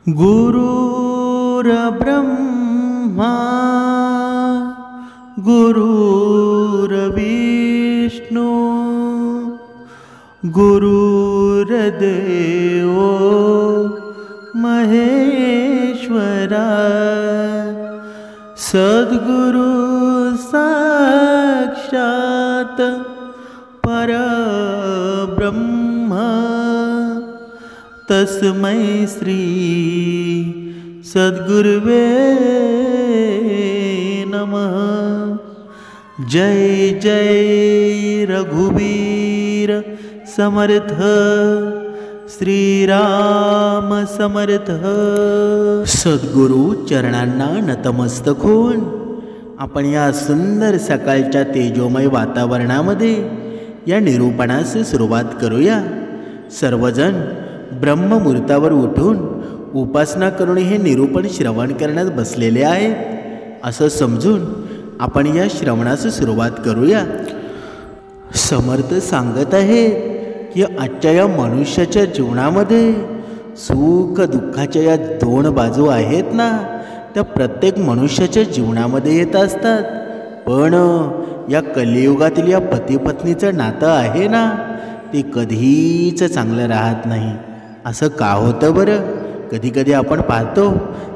गुरुर्ब्रह्मा गुरुर्विष्णू गुरुर्देवो महेश्वरा सद्गुरु साक्षात परब्रह्म तस्मै श्री सद्गुरुवे नमः। जय जय रघुवीर समर्थ श्रीराम समर्थ। सद्गुरु चरणांना नतमस्तक होऊन आपण या सुंदर सकाळच्या तेजोमय वातावरणामध्ये या निरूपणास सुरुवात करूया। सर्वजण ब्रह्ममुहूर्तावर उठून उपासना करून हे निरूपण श्रवण करण्यास बसलेले आहेत असं समजून आपण या श्रवणास सुरुवात करूया। समर्थ सांगत आहेत की आजच्या या मनुष्याच्या जीवनामध्ये सुख दुःखाच्या या दोन बाजू आहेत ना, त्या प्रत्येक मनुष्याच्या जीवनामध्ये येत असतात। पण या कलियुगातील या पती पत्नीचं नातं आहे ना, ते कधीच चांगलं राहत नाही। असं का होतं बरं? कधी कधी आपण पाहतो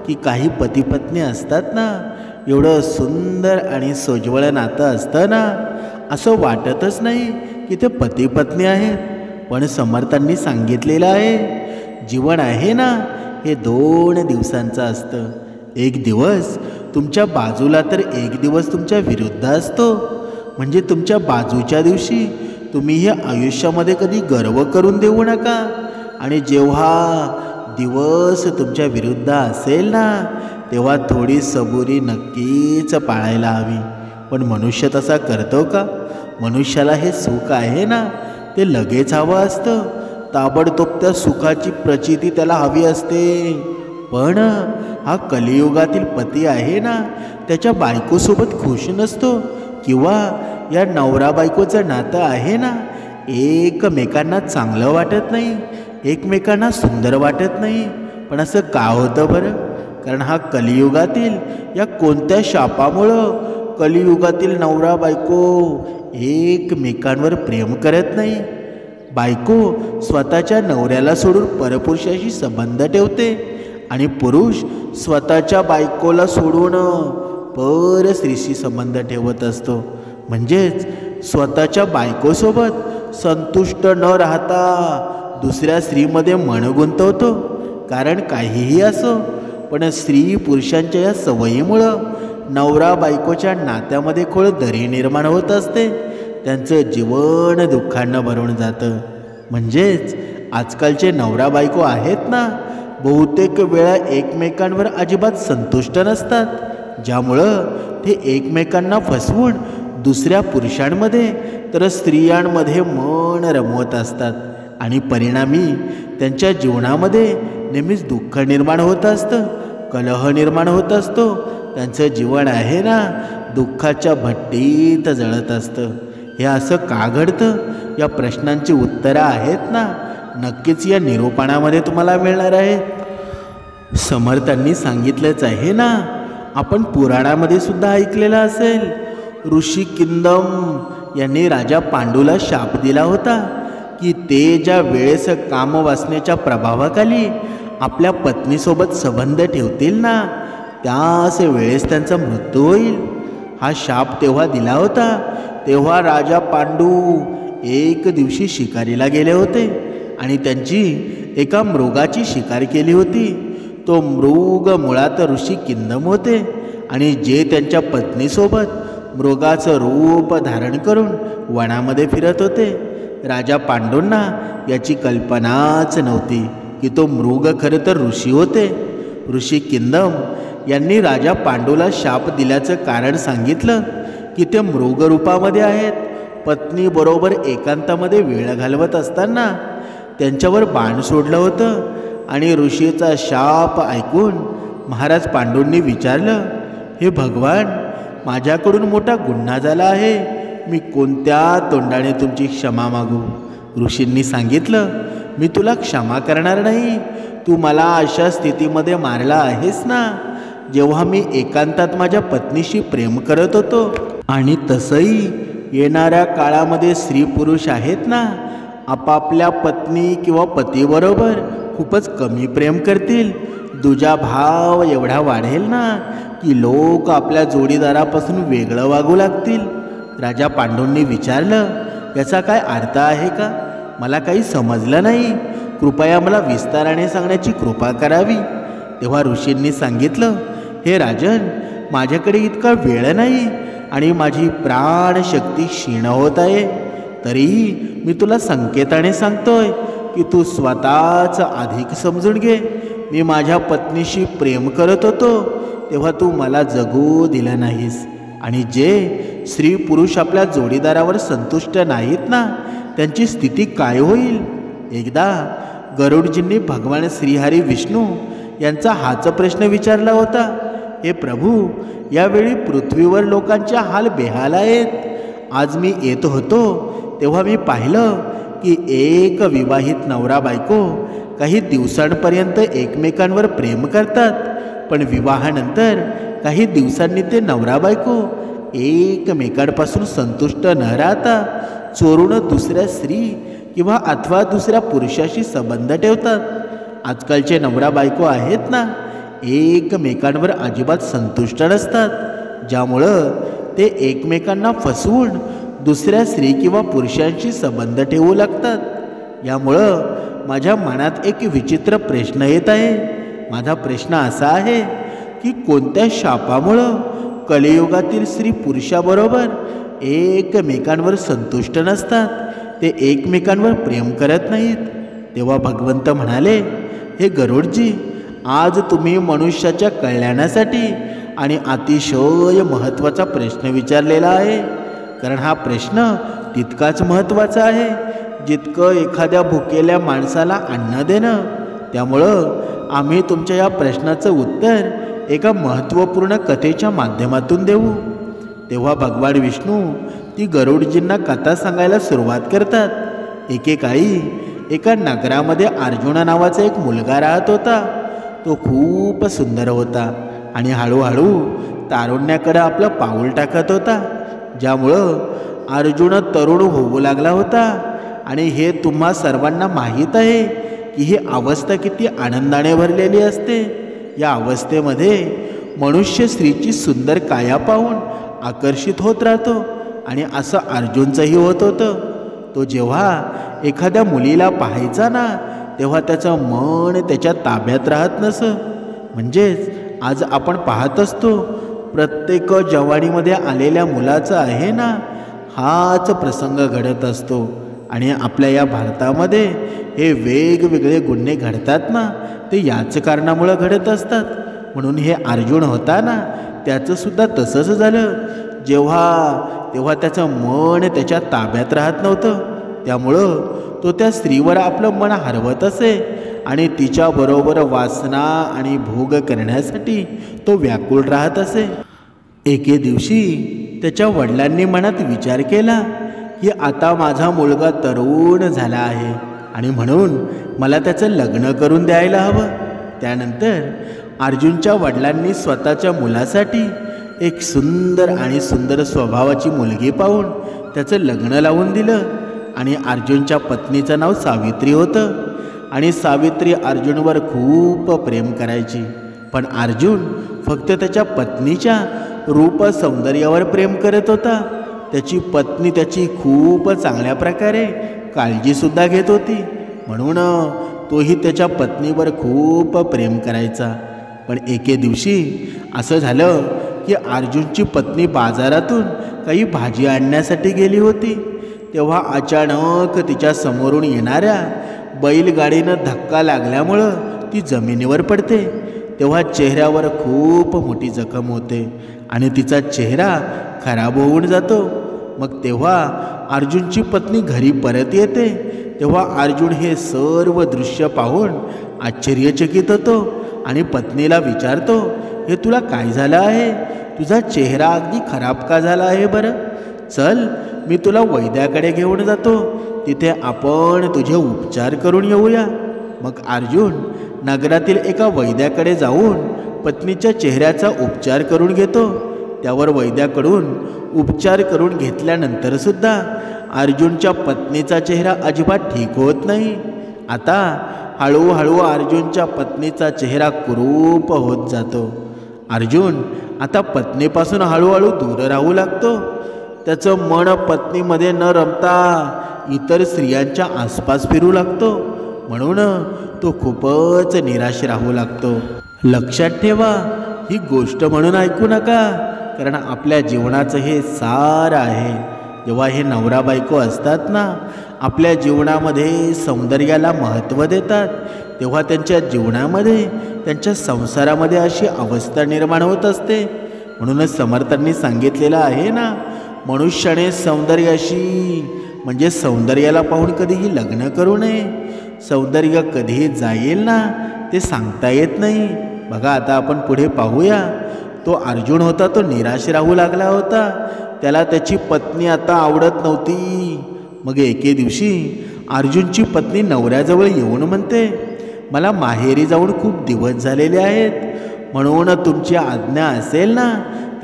की काही पती पत्नी असतात ना, एवढं सुंदर आणि सोज्वळ नातं असतं ना, असं वाटतच नाही की ते पती पत्नी आहेत। पण समर्थांनी सांगितलेलं आहे, जीवन आहे ना हे 2 दिवसांचं असतं। एक दिवस तुमच्या बाजूला तर एक दिवस तुमच्या विरुद्ध असतो। म्हणजे तुमच्या बाजूच्या दिवशी तुम्ही हे आयुष्यामध्ये कधी गर्व करून देऊ नका, आणि जेव्हा दिवस तुमच्या विरुद्ध असेल ना, तेव्हा थोडी सबुरी नक्कीच पाळायला हवी। पण मनुष्य तसा करतो का? मनुष्याला हे सुख आहे ना, ते लगेच हवं असतं। ताबडतोब त्या सुखाची प्रचिती त्याला हवी असते। पण हा कलियुगातील पती आहे ना, त्याच्या बायकोसोबत खुश नसतो, किंवा या नवरा बायकोचं नातं आहे ना, एकमेकांना चांगलं वाटत नाही, एकमेकांना सुंदर वाटत नाही। पण असं का होतं बरं? कारण हा कलियुगातील या कोणत्या शापामुळं कलियुगातील नवरा बायको एकमेकांवर प्रेम करत नाही। बायको स्वतःच्या नवऱ्याला सोडून परपुरुषाशी संबंध ठेवते, आणि पुरुष स्वतःच्या बायकोला सोडून पर स्त्रीशी संबंध ठेवत असतो। म्हणजेच स्वतःच्या बायकोसोबत संतुष्ट न राहता दुसऱ्या स्त्रीमध्ये मन गुंतवतो। कारण काहीही असो, पण स्त्री पुरुषांच्या या सवयीमुळं नवरा बायकोच्या नात्यामध्ये खोल दरी निर्माण होत असते। त्यांचं जीवन दुःखानं भरून जातं। म्हणजेच आजकालचे नवरा बायको आहेत ना, बहुतेक वेळा एकमेकांवर अजिबात संतुष्ट नसतात, ज्यामुळं ते एकमेकांना फसवून दुसऱ्या पुरुषांमध्ये तर स्त्रियांमध्ये मन रमवत असतात, आणि परिणामी त्यांच्या जीवनामध्ये नेहमीच दुःख निर्माण होत असतं, कलह निर्माण होत असतो। त्यांचं जीवन आहे ना, दुःखाच्या भट्टीत जळत असतं। हे असं का घडतं? या प्रश्नांची उत्तरं आहेत ना, नक्कीच या निरूपणामध्ये तुम्हाला मिळणार आहेत। समर्थांनी सांगितलंच आहे ना, आपण पुराणामध्ये सुद्धा ऐकलेलं असेल, ऋषी किंदम यांनी राजा पांडूला शाप दिला होता की ते ज्या वेळेस कामवासनेच्या प्रभावाखाली आपल्या पत्नीसोबत संबंध ठेवतील ना, त्याच वेळेस त्यांचा मृत्यू होईल। हा शाप तेव्हा दिला होता, तेव्हा राजा पांडू एक दिवशी शिकारीला गेले होते, आणि त्यांची एका मृगाची शिकार केली होती। तो मृग मुळात ऋषी किंदम होते, आणि जे त्यांच्या पत्नीसोबत मृगाचं रूप धारण करून वनामध्ये फिरत होते। राजा पांडूंना याची कल्पनाच नव्हती की तो मृग खरं तर ऋषी होते। ऋषी किंदम यांनी राजा पांडूला शाप दिल्याचं कारण सांगितलं की ते मृग रूपामध्ये आहेत। पत्नीबरोबर एकांतामध्ये वेळ घालवत असताना त्यांच्यावर बाण सोडलं होतं, आणि ऋषीचा शाप ऐकून महाराज पांडूंनी विचारलं, हे भगवान, माझ्याकडून मोठा गुन्हा झाला आहे, मी कोणत्या तोंडाने तुमची क्षमा मागू? ऋषींनी सांगितलं, मी तुला क्षमा करणार नाही. तू मला अशा स्थितीमध्ये मारला आहेस ना, जेव्हा मी एकांतात माझ्या पत्नीशी प्रेम करत होतो. आणि तसंही येणाऱ्या काळामध्ये स्त्री पुरुष आहेत ना, आपापल्या पत्नी किंवा पतीबरोबर खूपच कमी प्रेम करतील. दुजा भाव एवढा वाढेल ना की लोक आपल्या जोडीदारापासून वेगळं वागू लागतील. राजा पांडूंनी विचारलं, याचा काय अर्थ आहे का? मला काही समजलं नाही. कृपया मला विस्ताराने सांगण्याची कृपा करावी. तेव्हा ऋषींनी सांगितलं, हे राजन, माझ्याकडे इतका वेळ नाही आणि माझी प्राणशक्ती क्षीण होत आहे. तरीही मी तुला संकेताने सांगतोय की तू स्वतःच अधिक समजून घे. मी माझ्या पत्नीशी प्रेम करत होतो तेव्हा तू मला जगू दिलं नाहीस. आणि जे स्त्री पुरुष आपल्या जोडीदारावर संतुष्ट नाहीत ना, त्यांची स्थिती काय होईल? एकदा गरुडजींनी भगवान श्रीहरी विष्णू यांचा हाच प्रश्न विचारला होता. हे प्रभू, यावेळी पृथ्वीवर लोकांचे हाल बेहाल आहेत. आज मी येत होतो तेव्हा मी पाहिलं की एक विवाहित नवरा बायको काही दिवसांपर्यंत एकमेकांवर प्रेम करतात, पण विवाहानंतर काही दिवसांनी ते नवरा बायको एकमेकांपासून संतुष्ट न राहता चोरून दुसऱ्या स्त्री किंवा अथवा दुसऱ्या पुरुषाशी संबंध ठेवतात. आजकालचे नवरा बायको आहेत ना, एकमेकांवर अजिबात संतुष्ट नसतात, ज्यामुळं ते एकमेकांना फसवून दुसऱ्या स्त्री किंवा पुरुषांशी संबंध ठेवू लागतात. यामुळं माझ्या मनात एक विचित्र प्रश्न येत आहे. माझा प्रश्न असा आहे की कोणत्या शापामुळं कलियुगातील स्त्री पुरुषाबरोबर एकमेकांवर संतुष्ट नसतात, ते एकमेकांवर प्रेम करत नाहीत? तेव्हा भगवंत म्हणाले, हे गरुडजी, आज तुम्ही मनुष्याच्या कल्याणासाठी आणि अतिशय महत्त्वाचा प्रश्न विचारलेला आहे. कारण हा प्रश्न तितकाच महत्त्वाचा आहे जितकं एखाद्या भुकेल्या माणसाला अन्न देणं. त्यामुळं आम्ही तुमच्या या प्रश्नाचं उत्तर एका महत्त्वपूर्ण कथेच्या माध्यमातून देऊ. तेव्हा भगवान विष्णू ती गरुडजींना कथा सांगायला सुरुवात करतात. एकेकाळी एका नगरामध्ये अर्जुन नावाचा एक मुलगा राहत होता. तो खूप सुंदर होता आणि हळूहळू तारुण्याकडे आपलं पाऊल टाकत होता, ज्यामुळं अर्जुन तरुण होऊ लागला होता. आणि हे तुम्हा सर्वांना माहीत आहे की ही अवस्था किती आनंदाने भरलेली असते. या अवस्थेमध्ये मनुष्य स्त्रीची सुंदर काया पाहून आकर्षित होत राहतो. आणि असं अर्जुनचंही होत होतं. तो जेव्हा एखाद्या मुलीला पाहायचा ना, तेव्हा त्याचं मन त्याच्या ताब्यात राहत नसं. म्हणजेच आज आपण पाहत असतो प्रत्येक जवानीमध्ये आलेल्या मुलाचं आहे ना, हाच प्रसंग घडत असतो. आणि आपल्या या भारतामध्ये हे वेगवेगळे गुन्हे घडतात ना, ते याच कारणामुळं घडत असतात. म्हणून हे अर्जुन होता ना, त्याचंसुद्धा तसंच झालं. तेव्हा त्याचं मन त्याच्या ताब्यात राहत नव्हतं. त्यामुळं तो त्या स्त्रीवर आपलं मन हरवत असे आणि तिच्याबरोबर वासना आणि भोग करण्यासाठी तो व्याकुळ राहत असे. एके दिवशी त्याच्या वडिलांनी मनात विचार केला की आता माझा मुलगा तरुण झाला आहे आणि म्हणून मला त्याचं लग्न करून द्यायला हवं. त्यानंतर अर्जुनच्या वडिलांनी स्वतःच्या मुलासाठी एक सुंदर स्वभावाची मुलगी पाहून त्याचं लग्न लावून दिलं. आणि अर्जुनच्या पत्नीचं नाव सावित्री होतं. आणि सावित्री अर्जुनवर खूप प्रेम करायची. पण अर्जुन फक्त त्याच्या पत्नीच्या रूप सौंदर्यावर प्रेम करत होता. त्याची पत्नी त्याची खूप चांगल्या प्रकारे काळजीसुद्धा घेत होती. म्हणून तोही त्याच्या पत्नीवर खूप प्रेम करायचा. पण एके दिवशी असं झालं की अर्जुनची पत्नी बाजारातून काही भाजी आणण्यासाठी गेली होती. तेव्हा अचानक तिच्या समोरून येणाऱ्या बैलगाडीनं धक्का लागल्यामुळं ती जमिनीवर पडते. तेव्हा चेहऱ्यावर खूप मोठी जखम होते आणि तिचा चेहरा खराब होऊन जातो. मग तेव्हा अर्जुनची पत्नी घरी परत येते. तेव्हा अर्जुन हे सर्व दृश्य पाहून आश्चर्यचकित होतो आणि पत्नीला विचारतो, हे तुला काय झालं आहे? तुझा चेहरा अगदी खराब का झाला आहे बरं? चल, मी तुला वैद्याकडे घेऊन जातो, तिथे आपण तुझे उपचार करून येऊया. मग अर्जुन नगरातील एका वैद्याकडे जाऊन पत्नीच्या चेहऱ्याचा उपचार करून घेतो. त्यावर वैद्याकडून उपचार करून घेतल्यानंतर सुद्धा अर्जुनच्या पत्नीचा चेहरा अजिबात ठीक होत नाही. आता हळूहळू अर्जुनच्या पत्नीचा चेहरा कुरूप होत जातो. अर्जुन आता पत्नीपासून हळूहळू दूर राहू लागतो. त्याचं मन पत्नीमध्ये न रमता इतर स्त्रियांच्या आसपास फिरू लागतो. म्हणून तो खूपच निराश राहू लागतो. लक्षात ठेवा, ही गोष्ट म्हणून ऐकू नका, कारण आपल्या जीवनाचं हे सार आहे. जेव्हा हे नवरा बायको असतात ना, आपल्या जीवनामध्ये सौंदर्याला महत्त्व देतात, तेव्हा त्यांच्या जीवनामध्ये त्यांच्या संसारामध्ये अशी अवस्था निर्माण होत असते. म्हणूनच समर्थांनी सांगितलेलं आहे ना, मनुष्याने सौंदर्याशी म्हणजे सौंदर्याला पाहून कधीही लग्न करू नये. सौंदर्य कधी जाईल ना ते सांगता येत नाही. बघा आता आपण पुढे पाहूया. तो अर्जुन होता, तो निराश राहू लागला होता. त्याला त्याची पत्नी आता आवडत नव्हती. मग एके दिवशी अर्जुनची पत्नी नवऱ्याजवळ येऊन म्हणते, मला माहेरी जाऊन खूप दिवस झालेले आहेत, म्हणून तुमची आज्ञा असेल ना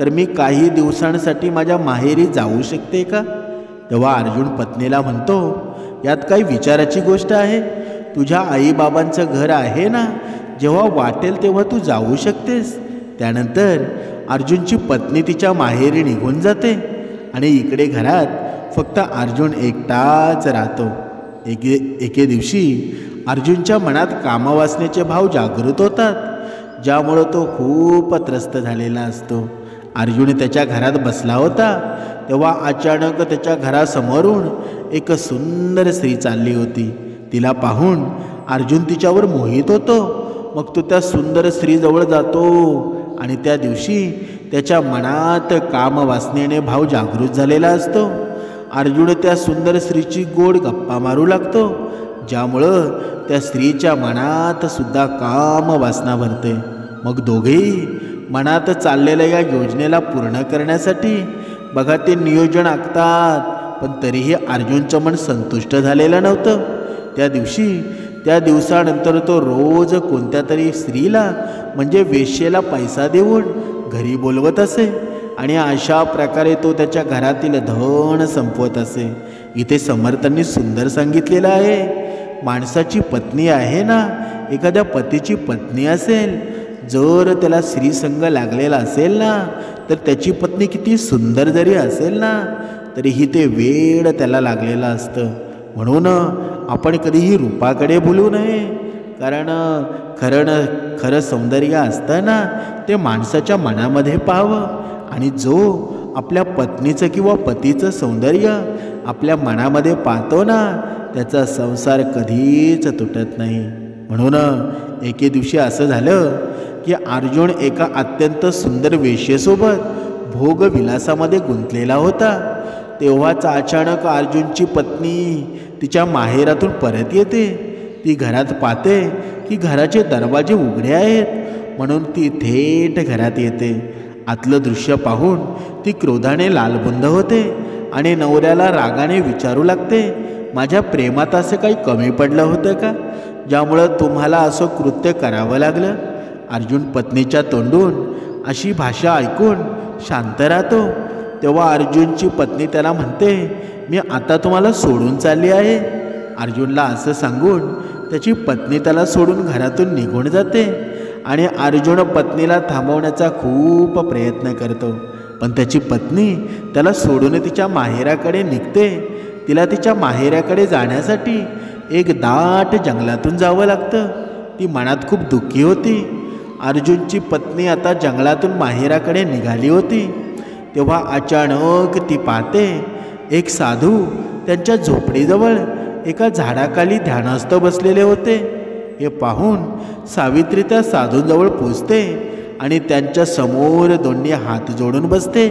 तर मी काही दिवसांसाठी माझ्या माहेरी जाऊ शकते का? तेव्हा अर्जुन पत्नीला म्हणतो, यात काही विचाराची गोष्ट आहे? तुझ्या आईबाबांचं घर आहे ना, जेव्हा वाटेल तेव्हा तू जाऊ शकतेस. त्यानंतर अर्जुनची पत्नी तिच्या माहेरी निघून जाते आणि इकडे घरात फक्त अर्जुन एकटाच राहतो. एके दिवशी अर्जुनच्या मनात कामवासनेचे भाव जागृत होतात, ज्यामुळं तो खूप त्रस्त झालेला असतो. अर्जुन त्याच्या घरात बसला होता, तेव्हा अचानक त्याच्या घरासमोरून एक सुंदर स्त्री चालली होती. तिला पाहून अर्जुन तिच्यावर मोहित होतो. मग तो त्या सुंदर स्त्रीजवळ जातो आणि त्या दिवशी त्याच्या मनात कामवासनेने भाव जागृत झालेला असतो. अर्जुन त्या सुंदर स्त्रीची गोड गप्पा मारू लागतो, ज्यामुळं त्या स्त्रीच्या मनात सुद्धा कामवासना भरते. मग दोघेही मनात चाललेल्या या योजनेला पूर्ण करण्यासाठी बघा ते नियोजन आखतात. पण तरीही अर्जुनचं मन संतुष्ट झालेलं नव्हतं. त्या दिवसानंतर तो रोज कोणत्या तरी स्त्रीला म्हणजे वेश्येला पैसा देऊन घरी बोलवत असे आणि अशा प्रकारे तो त्याच्या घरातील धन संपवत असे. इथे समर्थांनी सुंदर सांगितलेलं आहे, माणसाची पत्नी आहे ना, एखाद्या पतीची पत्नी असेल, जर त्याला स्त्रीसंग लागलेला असेल ना, तर त्याची पत्नी किती सुंदर जरी असेल ना, तरीही ते वेड त्याला लागलेलं असतं. म्हणून आपण कधीही रूपाकडे बोलू नये, कारण खरं सौंदर्य असतं ना, ते माणसाच्या मनामध्ये पाहावं. आणि जो आपल्या पत्नीचं किंवा पतीचं सौंदर्य आपल्या मनामध्ये पाहतो ना, त्याचा संसार कधीच तुटत नाही. म्हणून एके दिवशी असं झालं की अर्जुन एका अत्यंत सुंदर वेश्येसोबत भोगविलासामध्ये गुंतलेला होता. तेव्हाच अचानक अर्जुनची पत्नी तिच्या माहेरातून परत येते. ती घरात पाहते की घराचे दरवाजे उघडे आहेत, म्हणून ती थेट घरात येते. आतलं दृश्य पाहून ती क्रोधाने लालबुंद होते आणि नवऱ्याला रागाने विचारू लागते, माझ्या प्रेमात असं काही कमी पडलं होतं का, ज्यामुळं तुम्हाला असं कृत्य करावं लागलं? अर्जुन पत्नीच्या तोंडून अशी भाषा ऐकून शांत राहतो. तेव्हा अर्जुनची पत्नी त्याला म्हणते, मी आता तुम्हाला सोडून चालली आहे. अर्जुनला असं सांगून त्याची पत्नी त्याला सोडून घरातून निघून जाते आणि अर्जुन पत्नीला थांबवण्याचा खूप प्रयत्न करतो. पण त्याची पत्नी त्याला सोडून तिच्या माहेराकडे निघते. तिला तिच्या माहेराकडे जाण्यासाठी एक दाट जंगलातून जावं लागतं. ती मनात खूप दुःखी होती. अर्जुनची पत्नी आता जंगलातून माहेराकडे निघाली होती. तेव्हा अचानक ती पाहते, एक साधू त्यांच्या झोपडीजवळ एका झाडाखाली ध्यानस्थ बसलेले होते. हे पाहून सावित्री त्या साधूंजवळ पोचते आणि त्यांच्या समोर दोन्ही हात जोडून बसते.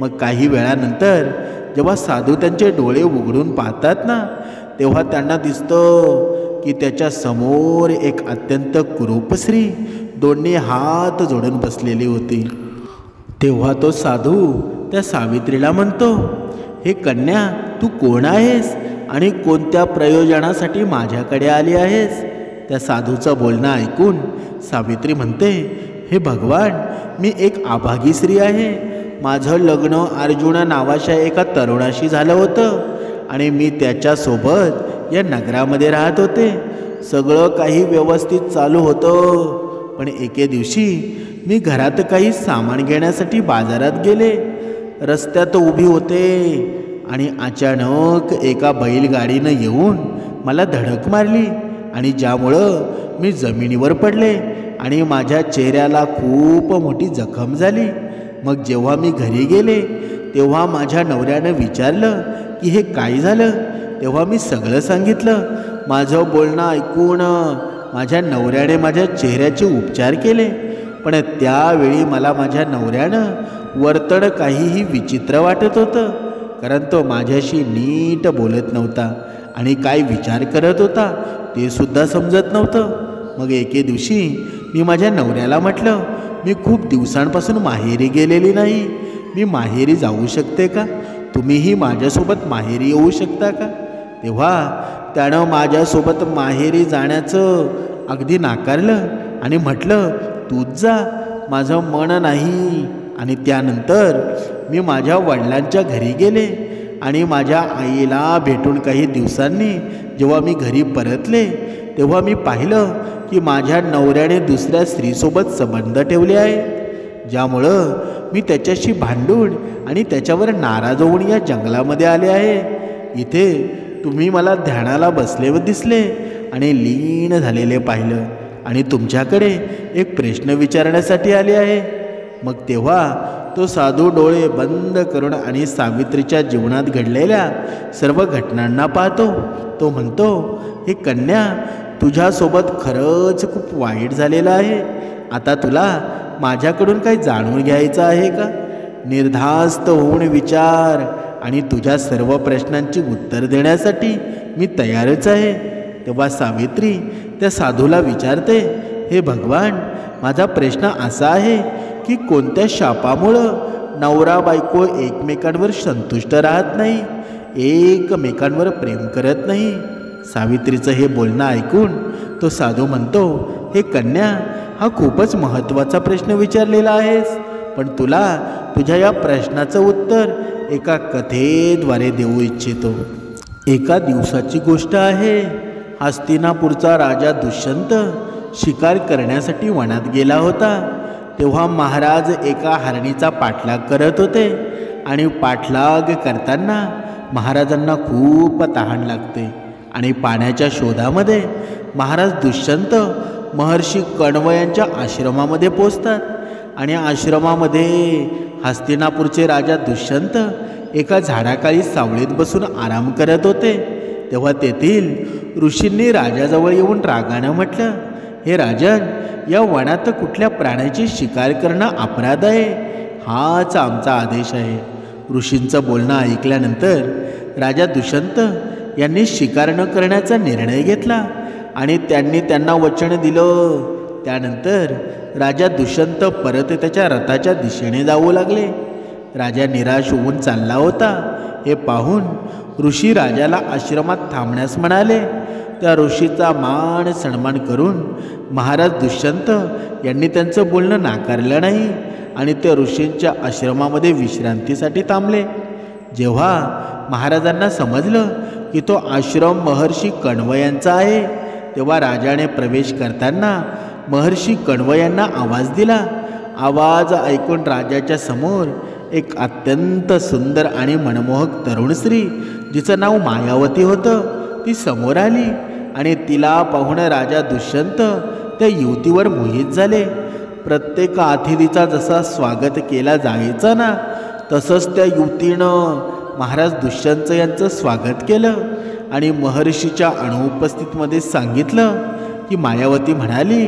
मग काही वेळानंतर जेव्हा साधू त्यांचे डोळे उघडून पाहतात ना, तेव्हा त्यांना दिसतं की त्याच्या समोर एक अत्यंत कुरूप स्त्री दोन्ही हात जोडून बसलेली होती. तेव्हा तो साधू त्या सावित्रीला म्हणतो, हे कन्या, तू कोण आहेस आणि कोणत्या प्रयोजनासाठी माझ्याकडे आली आहेस? त्या साधूचं बोलणं ऐकून सावित्री म्हणते, हे भगवान, मी एक अभागी स्त्री आहे. माझं लग्न अर्जुन नावाच्या एका तरुणाशी झालं होतं आणि मी त्याच्यासोबत या नगरामध्ये राहत होते. सगळं काही व्यवस्थित चालू होतं. पण एके दिवशी मी घरात काही सामान घेण्यासाठी बाजारात गेले. रस्त्यात उभी होते आणि अचानक एका बैलगाडीनं येऊन मला धडक मारली आणि ज्यामुळं मी जमिनीवर पडले आणि माझ्या चेहऱ्याला खूप मोठी जखम झाली. मग जेव्हा मी घरी गेले तेव्हा माझ्या नवऱ्यानं विचारलं की हे काय झालं. तेव्हा मी सगळं सांगितलं. माझं बोलणं ऐकून माझ्या नवऱ्याने माझ्या चेहऱ्याचे उपचार केले. पण त्यावेळी मला माझ्या नवऱ्यानं वर्तन काहीही विचित्र वाटत होतं, कारण तो माझ्याशी नीट बोलत नव्हता आणि काय विचार करत होता ते सुद्धा समजत नव्हतं. मग एके दिवशी मी माझ्या नवऱ्याला म्हटलं, मी खूप दिवसांपासून माहेरी गेलेली नाही. मी माहेरी जाऊ शकते का? तुम्हीही माझ्यासोबत माहेरी येऊ शकता का? तेव्हा त्यानं माझ्यासोबत माहेरी जाण्याचं अगदी नाकारलं आणि म्हटलं, तूच जा, माझं मन नाही. आणि त्यानंतर मी माझ्या वडिलांच्या घरी गेले आणि माझ्या आईला भेटून काही दिवसांनी जेव्हा मी घरी परतले तेव्हा मी पाहिलं की माझ्या नवऱ्याने दुसऱ्या स्त्रीसोबत संबंध ठेवले आहे, ज्यामुळं मी त्याच्याशी भांडून आणि त्याच्यावर नाराज होऊन या जंगलामध्ये आले आहे. इथे तुम्ही मला ध्यानाला बसले व दिसले आणि लीन झालेले पाहिलं आणि तुमच्याकडे एक प्रश्न विचारण्यासाठी आले आहे. मग तेव्हा तो साधू डोळे बंद करून आणि सावित्रीच्या जीवनात घडलेल्या सर्व घटनांना पाहतो. तो म्हणतो, हे कन्या, तुझ्यासोबत खरंच खूप वाईट झालेलं आहे. आता तुला माझ्याकडून काही जाणून घ्यायचं आहे का? निर्धास्त होऊन विचार आणि तुझ्या सर्व प्रश्नांची उत्तर देण्यासाठी मी तयारच आहे. तेव्हा सावित्री त्या साधूला विचारते, हे भगवान, माझा प्रश्न असा आहे की कोणत्या शापामुळं नवरा बायको एकमेकांवर संतुष्ट राहत नाही, एकमेकांवर प्रेम करत नाही. सावित्रीचं हे बोलणं ऐकून तो साधू म्हणतो, हे कन्या, हा खूपच महत्त्वाचा प्रश्न विचारलेला आहेस. पण तुला तुझ्या या प्रश्नाचं उत्तर एका कथेद्वारे देऊ इच्छितो. एका दिवसाची गोष्ट आहे. हस्तिनापूरचा राजा दुष्यंत शिकार करण्यासाठी वनात गेला होता. तेव्हा महाराज एका हरणीचा पाठलाग करत होते आणि पाठलाग करताना महाराजांना खूप तहान लागते आणि पाण्याच्या शोधामध्ये महाराज दुष्यंत महर्षी कण्व यांच्या आश्रमामध्ये पोचतात आणि आश्रमामध्ये हस्तिनापूरचे राजा दुष्यंत एका झाडाखाली सावलीत बसून आराम करत होते. तेव्हा तेथील ऋषींनी राजाजवळ येऊन रागानं म्हटलं, हे राजन, या वनात कुठल्या प्राण्याची शिकार करणं अपराध आहे. हाच आमचा आदेश आहे. ऋषींचं बोलणं ऐकल्यानंतर राजा दुष्यंत यांनी शिकार न करण्याचा निर्णय घेतला आणि त्यांनी त्यांना वचन दिलं. त्यानंतर राजा दुष्यंत परत त्याच्या रथाच्या दिशेने जाऊ लागले. राजा निराश होऊन चालला होता. हे पाहून ऋषी राजाला आश्रमात थांबण्यास म्हणाले. त्या ऋषीचा मान सन्मान करून महाराज दुष्यंत यांनी त्यांचं बोलणं नाकारलं नाही आणि त्या ऋषींच्या आश्रमामध्ये विश्रांतीसाठी थांबले. जेव्हा महाराजांना समजलं की तो आश्रम महर्षी कण्व यांचा आहे, तेव्हा राजाने प्रवेश करताना महर्षी कण्व यांना आवाज दिला. आवाज ऐकून राजाच्या समोर एक अत्यंत सुंदर आणि मनमोहक तरुण स्त्री, जिचं नाव मायावती होतं, ती समोर आली आणि तिला पाहून राजा दुष्यंत त्या युवतीवर मोहित झाले. प्रत्येक अतिथीचा जसा स्वागत केला जायचा ना, तसंच त्या युवतीनं महाराज दुष्यंत यांचं स्वागत केलं आणि महर्षीच्या अनुपस्थितीमध्ये सांगितलं की मायावती म्हणाली,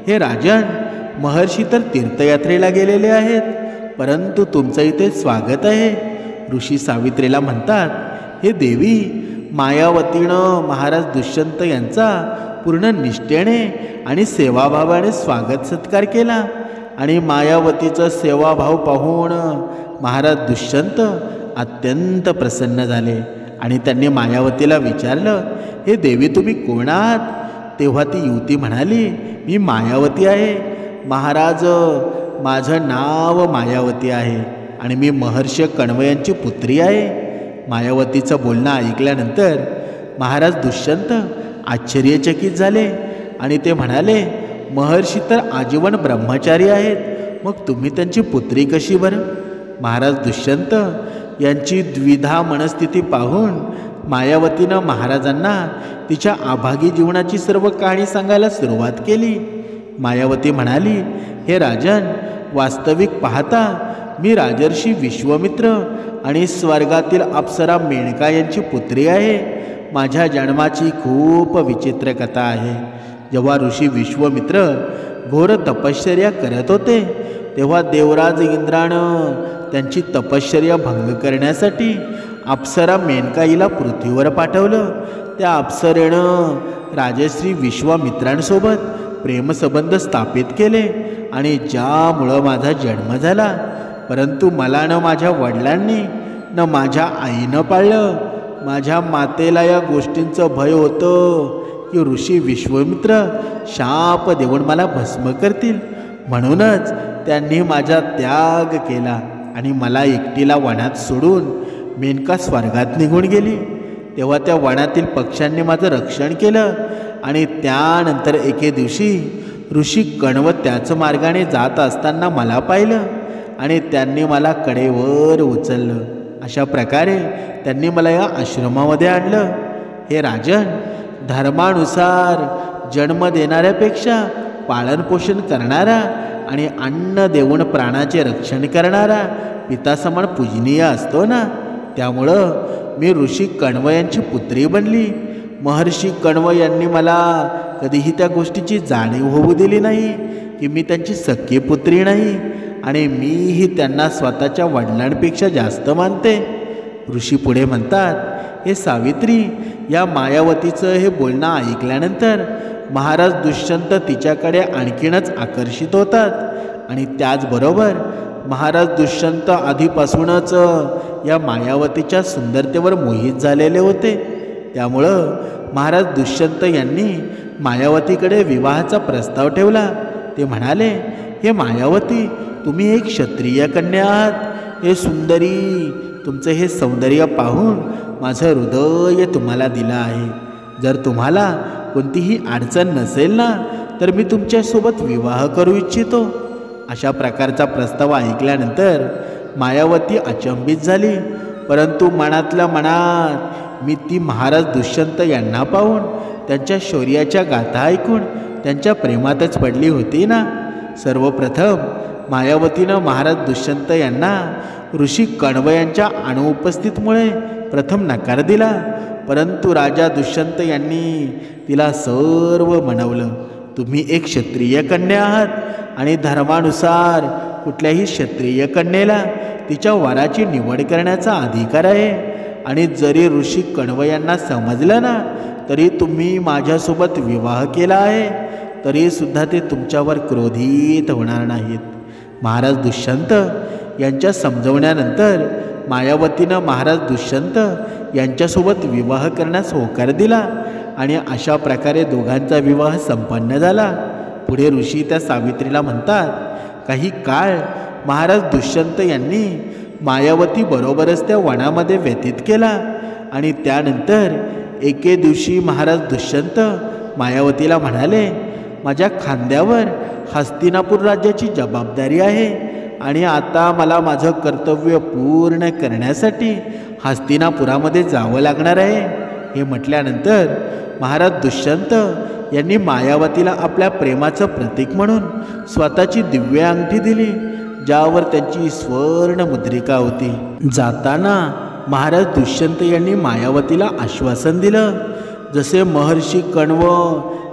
हे राजन, महर्षी तर तीर्थयात्रेला गेलेले आहेत, परंतु तुमचं इथे स्वागत आहे. ऋषी सावित्रीला म्हणतात, हे देवी, मायावतीनं महाराज दुष्यंत यांचा पूर्ण निष्ठेने आणि सेवाभावाने स्वागत सत्कार केला आणि मायावतीचा सेवाभाव पाहून महाराज दुष्यंत अत्यंत प्रसन्न झाले आणि त्यांनी मायावतीला विचारलं, हे देवी तुम्ही कोण आहात? तेव्हा ती युवती म्हणाली, मी मायावती आहे महाराज, माझं नाव मायावती आहे आणि मी महर्षी कण्व यांची पुत्री आहे. मायावतीचं बोलणं ऐकल्यानंतर महाराज दुष्यंत आश्चर्यचकित झाले आणि ते म्हणाले, महर्षी तर आजीवन ब्रह्मचारी आहेत, मग तुम्ही त्यांची पुत्री कशी बरं? महाराज दुष्यंत यांची द्विधा मनस्थिती पाहून मायावतीनं महाराजांना तिच्या अभागी जीवनाची सर्व कहाणी सांगायला सुरुवात केली. मायावती म्हणाली, हे राजन, वास्तविक पाहता मी राजर्षी विश्वामित्र आणि स्वर्गातील अप्सरा मेनका यांची पुत्री आहे. माझ्या जन्माची खूप विचित्र कथा आहे. जेव्हा ऋषी विश्वामित्र घोर तपश्चर्या करत होते तेव्हा देवराज इंद्रानं त्यांची तपश्चर्या भंग करण्यासाठी अप्सरा मेनका हिला पृथ्वीवर पाठवलं. त्या अप्सरेनं राजश्री विश्वामित्रांसोबत प्रेमसंबंध स्थापित केले आणि ज्यामुळं माझा जन्म झाला. परंतु मला न माझ्या वडिलांनी न माझ्या आईनं पाळलं. माझ्या मातेला या गोष्टींचं भय होतं की ऋषी विश्वामित्र शाप देऊन मला भस्म करतील. म्हणूनच त्यांनी माझा त्याग केला आणि मला एकटीला वनात सोडून मेनका स्वर्गात निघून गेली. तेव्हा त्या वनातील पक्ष्यांनी माझं रक्षण केलं आणि त्यानंतर एके दिवशी ऋषी कण्व त्याच मार्गाने जात असताना मला पाहिलं आणि त्यांनी मला कडेवर उचललं. अशा प्रकारे त्यांनी मला या आश्रमामध्ये आणलं. हे राजन, धर्मानुसार जन्म देणाऱ्यापेक्षा पालनपोषण करणारा आणि अन्न देऊन प्राणाचे रक्षण करणारा पिता समान पूजनीय असतो ना. त्यामुळं मी ऋषी कण्व यांची पुत्री बनली. महर्षी कण्व यांनी मला कधीही त्या गोष्टीची जाणीव होऊ दिली नाही की मी त्यांची सख्खी पुत्री नाही आणि मीही त्यांना स्वतःच्या वडिलांपेक्षा जास्त मानते. ऋषी पुढे म्हणतात, हे सावित्री, या मायावतीचं हे बोलणं ऐकल्यानंतर महाराज दुष्यंत तिच्याकडे आणखीनच आकर्षित होतात आणि त्याचबरोबर महाराज दुष्यंत आधीपासूनच या मायावतीच्या सुंदरतेवर मोहित झालेले होते. त्यामुळं महाराज दुष्यंत यांनी मायावतीकडे विवाहाचा प्रस्ताव ठेवला. ते म्हणाले, हे मायावती, तुम्ही एक क्षत्रिय कन्या आहात. हे सुंदरी, तुमचं हे सौंदर्य पाहून माझं हृदय तुम्हाला दिलं आहे. जर तुम्हाला कोणतीही अडचण नसेल ना तर मी तुमच्यासोबत विवाह करू इच्छितो. अशा प्रकारचा प्रस्ताव ऐकल्यानंतर मायावती अचंबित झाली. परंतु मनातल्या मनात मी ती महाराज दुष्यंत यांना पाहून त्यांच्या शौर्याच्या गाथा ऐकून त्यांच्या प्रेमातच पडली होती ना. सर्वप्रथम मायावतीनं महाराज दुष्यंत यांना ऋषी कण्व यांच्या अनुपस्थितीमुळे प्रथम नकार दिला. परंतु राजा दुष्यंत यांनी तिला सर्व म्हणवलं. तुम्ही एक क्षत्रिय कन्या आहात आणि धर्मानुसार कुठल्याही क्षत्रिय कन्येला तिच्या वराची निवड करण्याचा अधिकार आहे. आणि जरी ऋषी कण्व यांना समजलं ना तरी तुम्ही माझ्यासोबत विवाह केला आहे तरीसुद्धा ते तुमच्यावर क्रोधित होणार नाहीत. महाराज दुष्यंत यांच्या समजवण्यानंतर मायावतीनं महाराज दुष्यंत यांच्यासोबत विवाह करण्यास होकार दिला आणि अशा प्रकारे दोघांचा विवाह संपन्न झाला. पुढे ऋषी त्या सावित्रीला म्हणतात, काही काळ महाराज दुष्यंत यांनी मायावती बरोबरच त्या वनामध्ये व्यतीत केला आणि त्यानंतर एके दिवशी महाराज दुष्यंत मायावतीला म्हणाले, माझ्या खांद्यावर हस्तिनापूर राज्याची जबाबदारी आहे आणि आता मला माझं कर्तव्य पूर्ण करण्यासाठी हस्तिनापुरामध्ये जावं लागणार आहे. हे म्हटल्यानंतर महाराज दुष्यंत यांनी मायावतीला आपल्या प्रेमाचं प्रतीक म्हणून स्वतःची दिव्य अंगठी दिली ज्यावर त्यांची स्वर्ण मुद्रिका होती. जाताना महाराज दुष्यंत यांनी मायावतीला आश्वासन दिलं, जसे महर्षी कण्व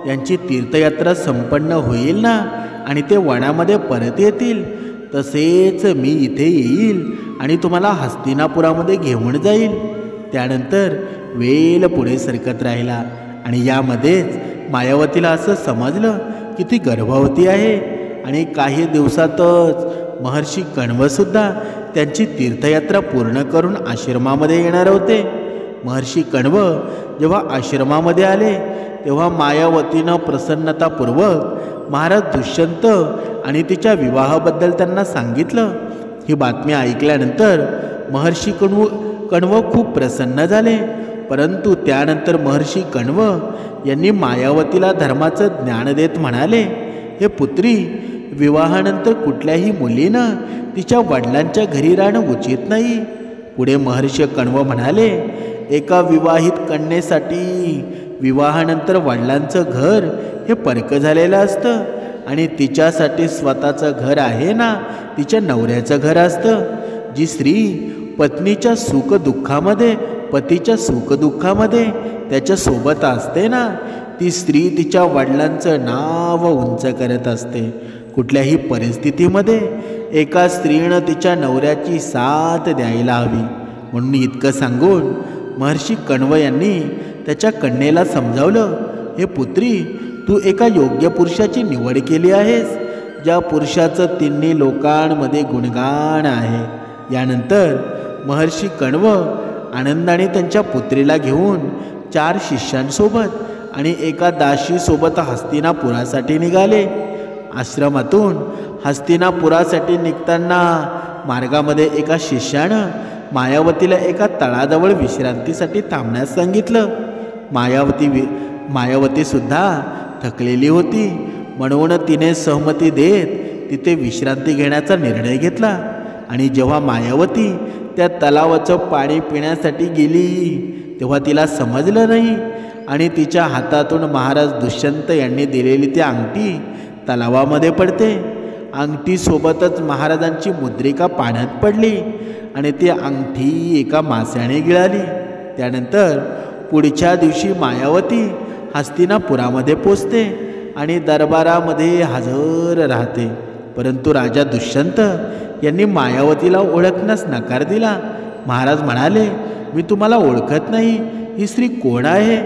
यांची तीर्थयात्रा संपन्न होईल ना आणि ते वनामध्ये परत येतील तसेच मी इथे येईल आणि तुम्हाला हस्तिनापुरामध्ये घेऊन जाईल. त्यानंतर वेल पुढे सरकत राहिला आणि यामध्येच मायावतीला असं समजलं की ती गर्भवती आहे आणि काही दिवसातच महर्षी कण्वसुद्धा त्यांची तीर्थयात्रा पूर्ण करून आश्रमामध्ये येणार होते. महर्षी कण्व जेव्हा आश्रमामध्ये आले तेव्हा मायावतीनं प्रसन्नतापूर्वक महाराज दुष्यंत आणि तिच्या विवाहाबद्दल त्यांना सांगितलं. ही बातमी ऐकल्यानंतर महर्षी कण्व खूप प्रसन्न झाले. परंतु त्यानंतर महर्षी कण्व यांनी मायावतीला धर्माचं ज्ञान देत म्हणाले, हे पुत्री, विवाहानंतर कुठल्याही मुलीनं तिच्या वडिलांच्या घरी राहणं उचित नाही. पुढे महर्षी कण्व म्हणाले, एका विवाहित कन्येसाठी विवाहानंतर वडिलांचं घर हे परकं झालेलं असतं आणि तिच्यासाठी स्वतःचं घर आहे ना, तिच्या नवऱ्याचं घर असतं. जी स्त्री पत्नीच्या सुखदुःखामध्ये, पतीच्या सुखदुःखामध्ये त्याच्यासोबत असते ना, ती स्त्री तिच्या वडिलांचं नाव उंच करत असते. कुठल्याही परिस्थितीमध्ये एका स्त्रीनं तिच्या नवऱ्याची साथ द्यायला हवी. म्हणून इतकं सांगून महर्षी कण्व यांनी त्याच्या कन्येला समजावलं, हे पुत्री, तू एका योग्य पुरुषाची निवड केली आहेस, ज्या पुरुषाचं तिन्ही लोकांमध्ये गुणगान आहे. यानंतर महर्षी कण्व आनंदाने त्यांच्या पुत्रीला घेऊन 4 शिष्यांसोबत आणि एका दासीसोबत हस्तिनापुरासाठी निघाले. आश्रमातून हस्तिनापुरासाठी निघताना मार्गामध्ये एका शिष्यानं मायावतीला एका तळाजवळ विश्रांतीसाठी थांबण्यास सांगितलं. मायावतीसुद्धा थकलेली होती, म्हणून तिने सहमती देत तिथे विश्रांती घेण्याचा निर्णय घेतला. आणि जेव्हा मायावती त्या तलावाचं पाणी पिण्यासाठी गेली तेव्हा तिला समजलं नाही आणि तिच्या हातातून महाराज दुष्यंत यांनी दिलेली ती अंगठी तलावामध्ये पडते. अंगठीसोबतच महाराजांची मुद्रिका पाण्यात पडली आणि ती अंगठी एका माशाने गिळाली. त्यानंतर पुढच्या दिवशी मायावती हस्तिनापुरामध्ये पोचते आणि दरबारामध्ये हजर राहते. परंतु राजा दुष्यंत यांनी मायावतीला ओळखण्यास नकार दिला. महाराज म्हणाले, मी तुम्हाला ओळखत नाही, ही स्त्री कोण आहे?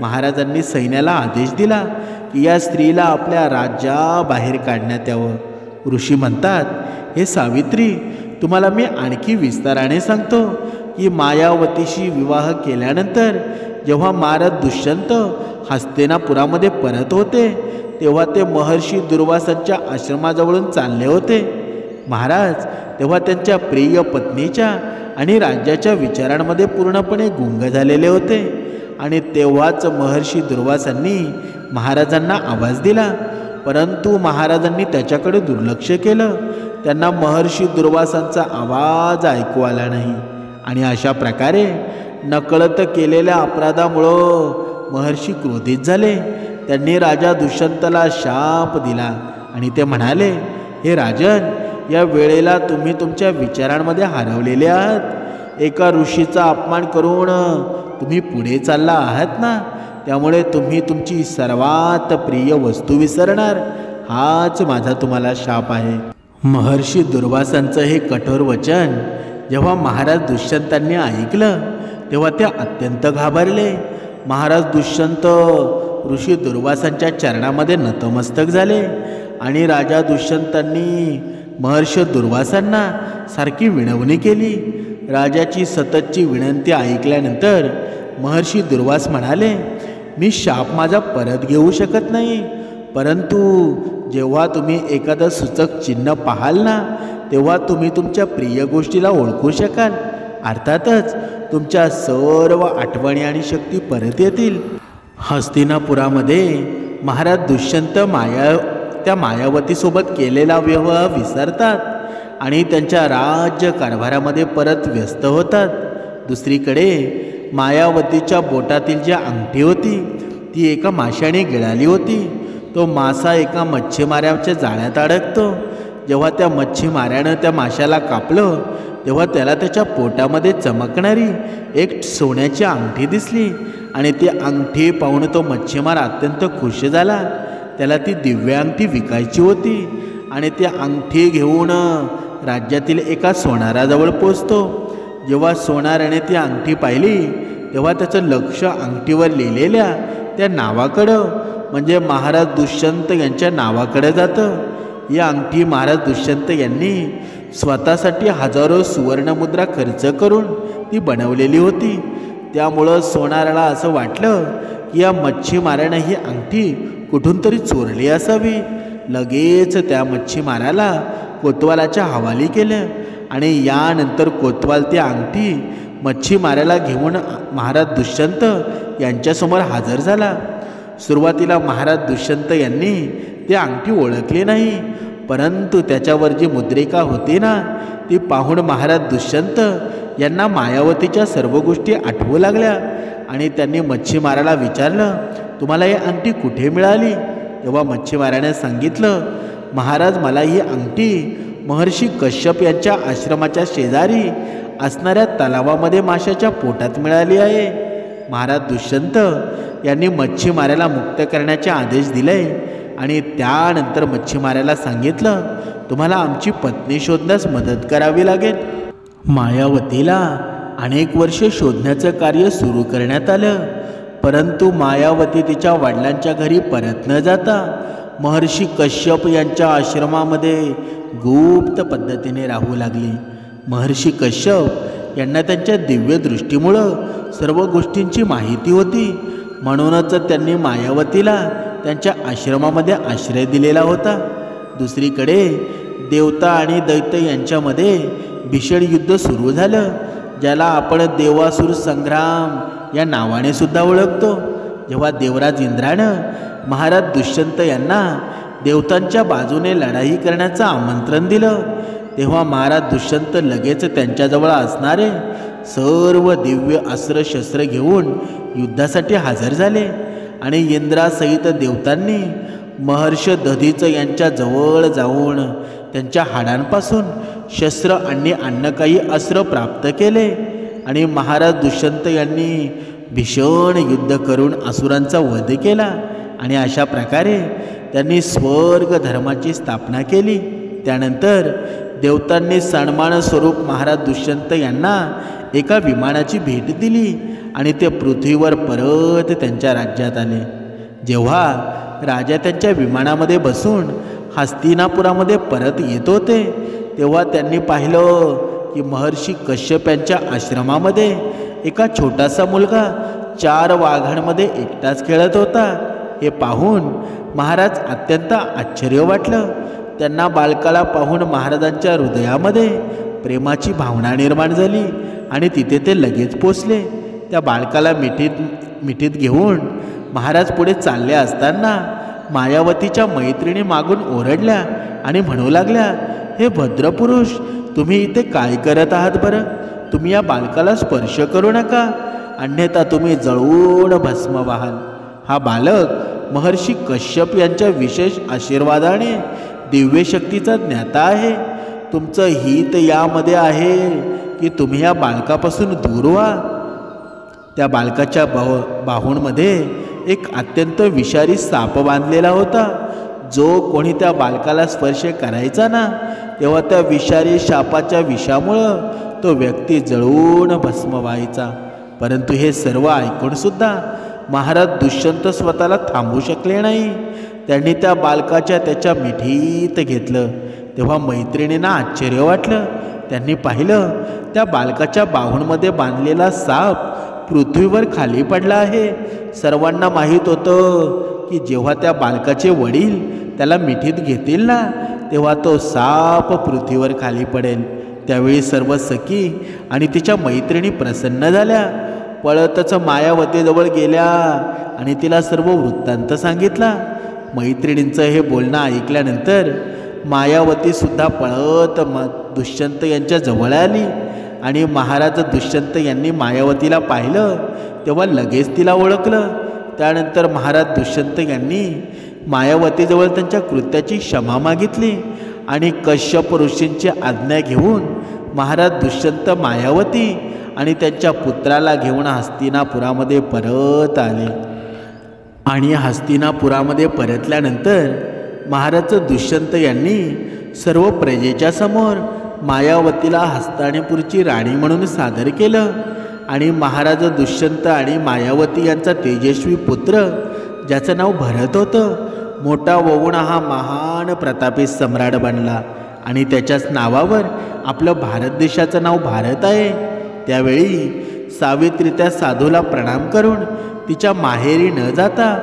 महाराजांनी सैन्याला आदेश दिला की या स्त्रीला आपल्या राज्याबाहेर काढण्यात यावं. ऋषी म्हणतात, हे सावित्री, तुम्हाला मी आणखी विस्ताराने सांगतो की मायावतीशी विवाह केल्यानंतर जेव्हा महाराज दुष्यंत हस्तिनापुरामध्ये परत होते तेव्हा ते महर्षी दुर्वासांच्या आश्रमाजवळून चालले होते. महाराज तेव्हा त्यांच्या प्रिय पत्नीच्या आणि राज्याच्या विचारांमध्ये पूर्णपणे गुंग झालेले होते. आणि तेव्हाच महर्षी दुर्वासांनी महाराजांना आवाज दिला, परंतु महाराजांनी त्याच्याकडे दुर्लक्ष केलं. त्यांना महर्षी दुर्वासांचा आवाज ऐकू आला नाही. आणि अशा प्रकारे नकळत केलेल्या अपराधामुळं महर्षी क्रोधित झाले. त्यांनी राजा दुष्यंतला शाप दिला आणि ते म्हणाले, हे राजन, या वेळेला तुम्ही तुमच्या विचारांमध्ये हरवलेले आहात. एका ऋषीचा अपमान करून तुम्ही पुढे चालला आहात ना, त्यामुळे तुम्ही तुमची सर्वात प्रिय वस्तू विसरणार. हाच माझा तुम्हाला शाप आहे. महर्षी दुर्वासांचं हे कठोर वचन जेव्हा महाराज दुष्यंतांनी ऐकलं तेव्हा ते अत्यंत घाबरले. महाराज दुष्यंत ऋषी दुर्वासांच्या चरणामध्ये नतमस्तक झाले आणि राजा दुष्यंतांनी महर्षी दुर्वासांना सारखी विनवणी केली. राजाची सततची विनंती ऐकल्यानंतर महर्षी दुर्वास म्हणाले, मी शाप माझा परत घेऊ शकत नाही, परंतु जेव्हा तुम्ही एखादं सूचक चिन्ह पाहाल ना तेव्हा तुम्ही तुमच्या प्रिय गोष्टीला ओळखू शकाल. अर्थातच तुमच्या सर्व आठवणी आणि शक्ती परत येतील. हस्तिनापुरामध्ये महाराज दुष्यंत त्या मायावतीसोबत केलेला व्यवहार विसरतात आणि त्यांच्या राज्य कारभारामध्ये परत व्यस्त होतात. दुसरीकडे मायावतीच्या बोटातील जी अंगठी होती ती एका माशाने गिळाली होती. तो मासा एका मच्छीमाराच्या जाळ्यात अडकतो. जेव्हा त्या मच्छीमारानं त्या माशाला कापलं तेव्हा त्याला त्याच्या पोटामध्ये चमकणारी एक सोन्याची अंगठी दिसली आणि ती अंगठी पाहून तो मच्छीमार अत्यंत खुश झाला. त्याला ती दिव्य अंगठी विकायची होती आणि ती अंगठी घेऊन राज्यातील एका सोनाराजवळ पोचतो. जेव्हा सोनाराने ती अंगठी पाहिली तेव्हा त्याचं लक्ष अंगठीवर लिहिलेल्या त्या नावाकडं म्हणजे महाराज दुष्यंत यांच्या नावाकडे जातं. ही अंगठी महाराज दुष्यंत यांनी स्वतःसाठी हजारो सुवर्णमुद्रा खर्च करून ती बनवलेली होती. त्यामुळं सोनाराला असं वाटलं की या मच्छीमारानं ही अंगठी कुठून तरी चोरली असावी. लगेच त्या मच्छीमाराला कोतवालाच्या हवाली केलं आणि यानंतर कोतवाल ती अंगठी मच्छीमाराला घेऊन महाराज दुष्यंत यांच्यासमोर हजर झाला. सुरुवातीला महाराज दुष्यंत यांनी ती अंगठी ओळखली नाही, परंतु त्याच्यावर जी मुद्रिका होती ना ती पाहून महाराज दुष्यंत यांना मायावतीच्या सर्व गोष्टी आठवू लागल्या आणि त्यांनी मच्छीमाराला विचारलं, तुम्हाला ही अंगठी कुठे मिळाली? तेव्हा मच्छीमाराने सांगितलं, महाराज मला ही अंगठी महर्षी कश्यप यांच्या आश्रमाच्या शेजारी असणाऱ्या तलावामध्ये माशाच्या पोटात मिळाली आहे. महाराज दुष्यंत यांनी मच्छीमाराला मुक्त करण्याचे आदेश दिले आणि त्यानंतर मच्छीमाराला सांगितलं, तुम्हाला आमची पत्नी शोधण्यास मदत करावी लागेल. मायावतीला अनेक वर्षे शोधण्याचं कार्य सुरू करण्यात आलं, परंतु मायावती तिच्या वडिलांच्या घरी परत न जाता महर्षी कश्यप यांच्या आश्रमामध्ये गुप्त पद्धतीने राहू लागली. महर्षी कश्यप यांना त्यांच्या दिव्य दृष्टीमुळं सर्व गोष्टींची माहिती होती, म्हणूनच त्यांनी मायावतीला त्यांच्या आश्रमामध्ये आश्रय दिलेला होता. दुसरीकडे देवता आणि दैत्य यांच्यामध्ये भीषण युद्ध सुरू झालं, ज्याला आपण देवासुर संग्राम या नावाने सुद्धा ओळखतो. जेव्हा देवराज इंद्रानं महाराज दुष्यंत यांना देवतांच्या बाजूने लढाई करण्याचं आमंत्रण दिलं, तेव्हा महाराज दुष्यंत लगेच त्यांच्याजवळ असणारे सर्व दिव्य अस्त्रशस्त्र घेऊन युद्धासाठी हजर झाले आणि इंद्रासहित देवतांनी महर्ष दधीचं यांच्या जवळ जाऊन त्यांच्या हाडांपासून शस्त्र आणि अन्य काही अस्त्र प्राप्त केले आणि महाराज दुष्यंत यांनी भीषण युद्ध करून असुरांचा वध केला आणि अशा प्रकारे त्यांनी स्वर्ग धर्माची स्थापना केली. त्यानंतर देवतांनी सन्मान स्वरूप महाराज दुष्यंत यांना एका विमानाची भेट दिली आणि ते पृथ्वीवर परत त्यांच्या राज्यात आले. जेव्हा राजा त्यांच्या विमानामध्ये बसून हस्तिनापुरामध्ये परत येत होते, तेव्हा त्यांनी पाहिलं की महर्षी कश्यप यांच्या आश्रमामध्ये एका छोटासा मुलगा 4 वाघांमध्ये एकटाच खेळत होता. हे पाहून महाराज अत्यंत आश्चर्य वाटलं. त्यांना बालकाला पाहून महाराजांच्या हृदयामध्ये प्रेमाची भावना निर्माण झाली आणि तिथे ते लगेच पोचले. त्या बालकाला मिठीत घेऊन महाराज पुढे चालले असताना मायावतीच्या मैत्रिणी मागून ओरडल्या आणि म्हणू लागल्या, हे भद्रपुरुष, तुम्ही इथे काय करत आहात बरं? तुम्ही या बालकाला स्पर्श करू नका, अन्यथा तुम्ही जळून भस्म व्हाल. हा बालक महर्षी कश्यप यांच्या विशेष आशीर्वादाने दिव्य शक्तीचा ज्ञाता आहे. तुमचं हित यामध्ये आहे की तुम्ही या बालकापासून दूर व्हा. त्या बालकाच्या बाहूंमध्ये एक अत्यंत विषारी साप बांधलेला होता. जो कोणी त्या बालकाला स्पर्श करायचा ना, तेव्हा त्या विषारी सापाच्या विषामुळं तो व्यक्ती जळून भस्म व्हायचा. परंतु हे सर्व ऐकूनसुद्धा महाराज दुष्यंत स्वतःला थांबू शकले नाही. त्यांनी त्या बालकाच्या त्याच्या मिठीत घेतलं. तेव्हा मैत्रिणींना आश्चर्य वाटलं. त्यांनी पाहिलं त्या बालकाच्या बाहूंमध्ये बांधलेला साप पृथ्वीवर खाली पडला आहे. सर्वांना माहीत होतं की जेव्हा त्या बालकाचे वडील त्याला मिठीत घेतील ना, तेव्हा तो साप पृथ्वीवर खाली पडेल. त्यावेळी सर्व सखी आणि तिच्या मैत्रिणी प्रसन्न झाल्या. पळतच मायावतीजवळ गेल्या आणि तिला सर्व वृत्तांत सांगितला. मैत्रिणींचं हे बोलणं ऐकल्यानंतर मायावतीसुद्धा पळत दुष्यंत यांच्या जवळ आली आणि महाराज दुष्यंत यांनी मायावतीला पाहिलं तेव्हा लगेच तिला ओळखलं. त्यानंतर महाराज दुष्यंत यांनी मायावतीजवळ त्यांच्या कृत्याची क्षमा मागितली आणि कश्यप ऋषींची आज्ञा घेऊन महाराज दुष्यंत मायावती आणि त्यांच्या पुत्राला घेऊन हस्तिनापुरामध्ये परत आले. आणि हस्तिनापुरामध्ये परतल्यानंतर महाराज दुष्यंत यांनी सर्व प्रजेच्या समोर मायावतीला हस्तिनापूरची राणी म्हणून सादर केलं आणि महाराज दुष्यंत आणि मायावती यांचा तेजस्वी पुत्र, ज्याचं नाव भरत होतं, मोठा होऊन हा महान प्रतापी सम्राट बनला आणि त्याच्याच नावावर आपलं भारत देशाचं नाव भारत आहे. त्यावेळी सावित्री त्या साधूला प्रणाम करून तिच्या माहेरी न जाता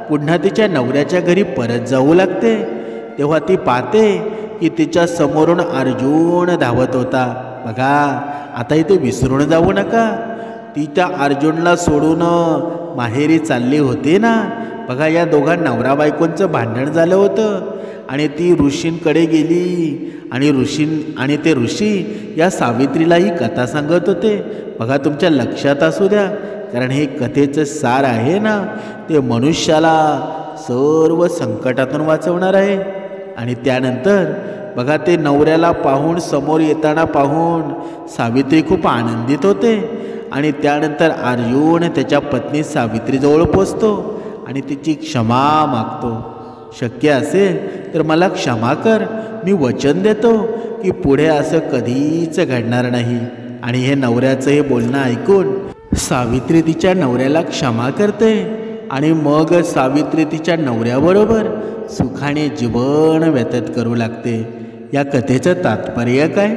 पुन्हा तिच्या नवऱ्याच्या घरी परत जाऊ लागते, तेव्हा ती पाहते की तिच्या समोरून अर्जुन धावत होता. बघा, आता इथे विसरून जाऊ नका. ती त्या अर्जुनला सोडून माहेरी चालली होती ना. बघा, या दोघा नवरा बायकोंचं भांडण झालं होतं आणि ती ऋषींकडे गेली आणि ते ऋषी या सावित्रीला ही कथा सांगत होते. बघा, तुमच्या लक्षात असू द्या, कारण हे कथेचं सार आहे ना, ते मनुष्याला सर्व संकटातून वाचवणार आहे. आणि त्यानंतर बघा, ते नवऱ्याला पाहून, समोर येताना पाहून सावित्री खूप आनंदित होते. आणि त्यानंतर अर्जुन त्याच्या पत्नी सावित्रीजवळ पोचतो आणि तिची क्षमा मागतो. शक्य असेल तर मला क्षमा कर, मी वचन देतो की पुढे असं कधीच घडणार नाही. आणि हे नवऱ्याचं हे बोलणं ऐकून सावित्री तिच्या नवऱ्याला क्षमा करते आणि मग सावित्री तिच्या नवऱ्याबरोबर सुखाने जीवन व्यतीत करू लागते. या कथेचं तात्पर्य काय?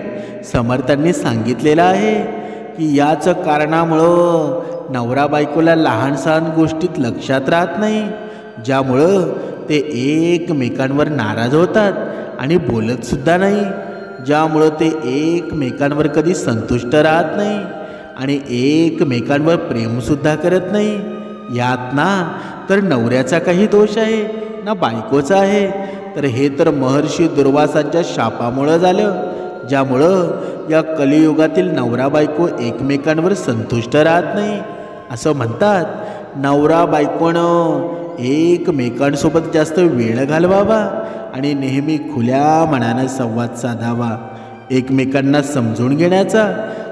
समर्थांनी सांगितलेलं आहे की याच कारणामुळं नवरा बायकोला लहान सहान गोष्टीत लक्षात राहत नाही, ज्यामुळं ते एकमेकांवर नाराज होतात आणि बोलतसुद्धा नाही, ज्यामुळं ते एकमेकांवर कधी संतुष्ट राहत नाही आणि एकमेकांवर प्रेमसुद्धा करत नाही. यात ना तर नवऱ्याचा काही दोष आहे ना बायकोचा आहे, तर हे तर महर्षी दुर्वासांच्या शापामुळं झालं, ज्यामुळं या कलियुगातील नवरा बायको एकमेकांवर संतुष्ट राहत नाही. असं म्हणतात, नवरा बायकोनं एकमेकांसोबत जास्त वेळ घालवावा आणि नेहमी खुल्या मनानं संवाद साधावा, एकमेकांना समजून घेण्याचा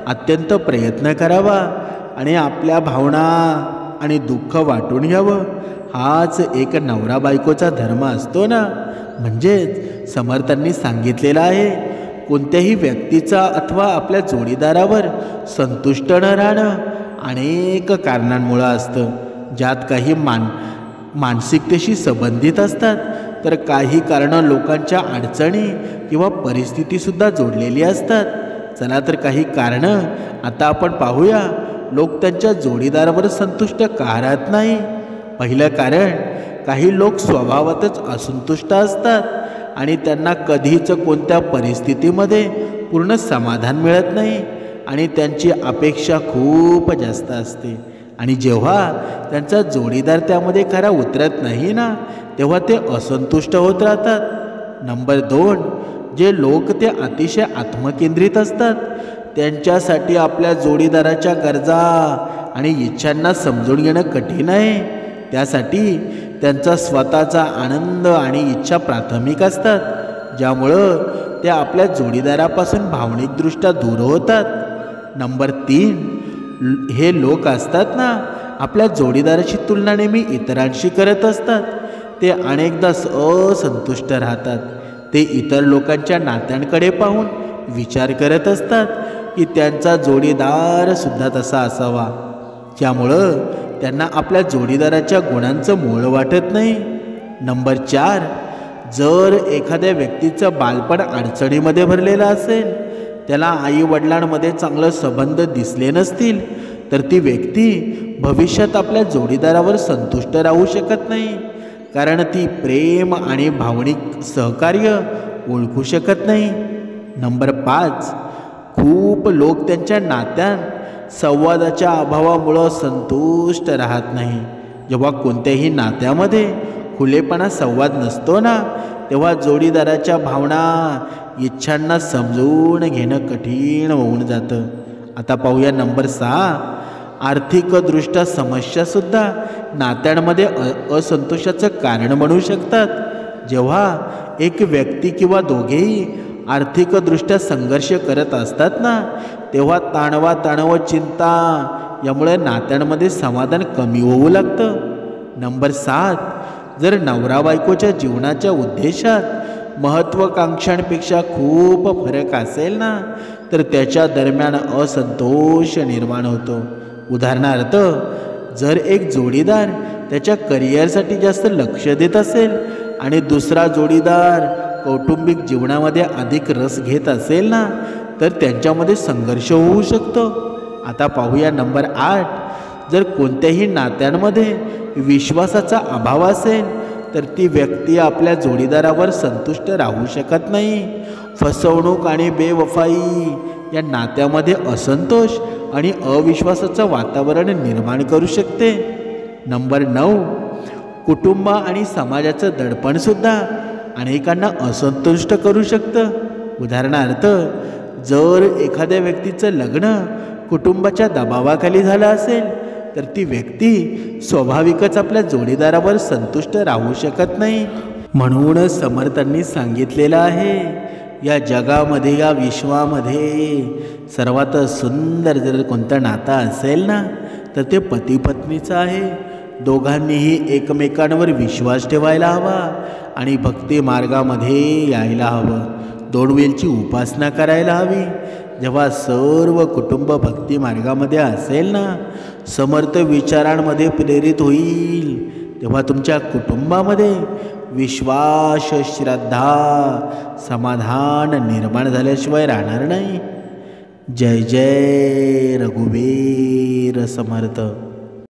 अत्यंत प्रयत्न करावा आणि आपल्या भावना आणि दुःख वाटून घ्यावं. हाच एक नवरा बायकोचा धर्म असतो ना. म्हणजेच समर्थांनी सांगितलेलं आहे, कोणत्याही व्यक्तीचा अथवा आपल्या जोडीदारावर संतुष्ट न राहणं अनेक कारणांमुळं असतं, ज्यात काही मानसिकतेशी संबंधित असतात, तर काही कारणं लोकांच्या अडचणी किंवा परिस्थितीसुद्धा जोडलेली असतात. चला तर काही कारणं आता आपण पाहूया. लोक त्यांच्या जोडीदारावर संतुष्ट का राहत नाही? पहिलं कारण, काही लोक स्वभावातच असंतुष्ट असतात आणि त्यांना कधीच कोणत्या परिस्थितीमध्ये पूर्ण समाधान मिळत नाही आणि त्यांची अपेक्षा खूप जास्त असते. आणि जेव्हा त्यांचा जोडीदार त्यामध्ये खरा उतरत नाही ना, तेव्हा ते असंतुष्ट होत राहतात. नंबर 2, जे लोक ते अतिशय आत्मकेंद्रित असतात, त्यांच्यासाठी आपल्या जोडीदाराच्या गरजा आणि इच्छांना समजून घेणं कठीण आहे. त्यासाठी त्यांचा स्वतःचा आनंद आणि इच्छा प्राथमिक असतात, ज्यामुळं ते आपल्या जोडीदारापासून भावनिकदृष्ट्या दूर होतात. नंबर 3, हे लोक असतात ना, आपल्या जोडीदाराची तुलना नेहमी इतरांशी करत असतात. ते अनेकदा असंतुष्ट राहतात. ते इतर लोकांच्या नात्यांकडे पाहून विचार करत असतात की त्यांचा जोडीदार सुद्धा तसा असावा, त्यामुळं त्यांना आपल्या जोडीदाराच्या गुणांचं मोल वाटत नाही. नंबर 4, जर एखाद्या व्यक्तीचं बालपण अडचणीमध्ये भरलेलं असेल, त्याला आईवडिलांमध्ये चांगलं संबंध दिसले नसतील, तर ती व्यक्ती भविष्यात आपल्या जोडीदारावर संतुष्ट राहू शकत नाही, कारण ती प्रेम आणि भावनिक सहकार्य ओळखू शकत नाही. नंबर 5, खूप लोक त्यांच्या नात्यात संवादाच्या अभावामुळं संतुष्ट राहत नाही. जेव्हा कोणत्याही नात्यामध्ये खुलेपणा संवाद नसतो ना, तेव्हा जोडीदाराच्या भावना, इच्छांना समजून घेणं कठीण होऊन जातं. आता पाहूया नंबर 6, आर्थिकदृष्ट्या समस्यासुद्धा नात्यांमध्ये असंतोषाचं कारण बनू शकतात. जेव्हा एक व्यक्ती किंवा दोघेही आर्थिकदृष्ट्या संघर्ष करत असतात ना, तेव्हा ताणव चिंता यामुळे नात्यांमध्ये समाधान कमी होऊ लागतं. नंबर 7, जर नवरा बायकोच्या जीवनाच्या उद्देशात महत्त्वाकांक्षांपेक्षा खूप फरक असेल ना, तर त्याच्या दरम्यान असंतोष निर्माण होतो. उदाहरणार्थ, जर एक जोडीदार त्याच्या करिअरसाठी जास्त लक्ष देत असेल आणि दुसरा जोडीदार कौटुंबिक जीवनामध्ये अधिक रस घेत असेल ना, तर त्यांच्यामध्ये संघर्ष होऊ शकतो. आता पाहूया नंबर 8. जर कोणत्याही नात्यांमध्ये विश्वासाचा अभाव असेल तर ती व्यक्ती आपल्या जोडीदारावर संतुष्ट राहू शकत नाही. फसवणूक आणि बेवफाई या नात्यामध्ये असंतोष आणि अविश्वासाचं वातावरण निर्माण करू शकते. नंबर 9. कुटुंब आणि समाजाचं दडपणसुद्धा अनेकांना असंतुष्ट करू शकतं. उदाहरणार्थ, जर एखाद्या व्यक्तीचं लग्न कुटुंबाच्या दबावाखाली झालं असेल तर ती व्यक्ती स्वाभाविकच आपल्या जोडीदारावर संतुष्ट राहू शकत नाही. म्हणून समर्थांनी सांगितलेलं आहे, या जगामध्ये, या विश्वामध्ये सर्वात सुंदर जर कोणतं नातं असेल ना तर ते पती पत्नीचं आहे. दोघांनीही एकमेकांवर विश्वास ठेवायला हवा आणि भक्ती मार्गामध्ये यायला हवं. 2 वेळची उपासना करायला हवी. जेव्हा सर्व कुटुंब भक्ती मार्गामध्ये असेल ना, समर्थ विचारांमध्ये प्रेरित होईल, तेव्हा तुमच्या कुटुंबामध्ये विश्वास, श्रद्धा, समाधान निर्माण झाल्याशिवाय राहणार नाही. जय जय रघुवीर समर्थ.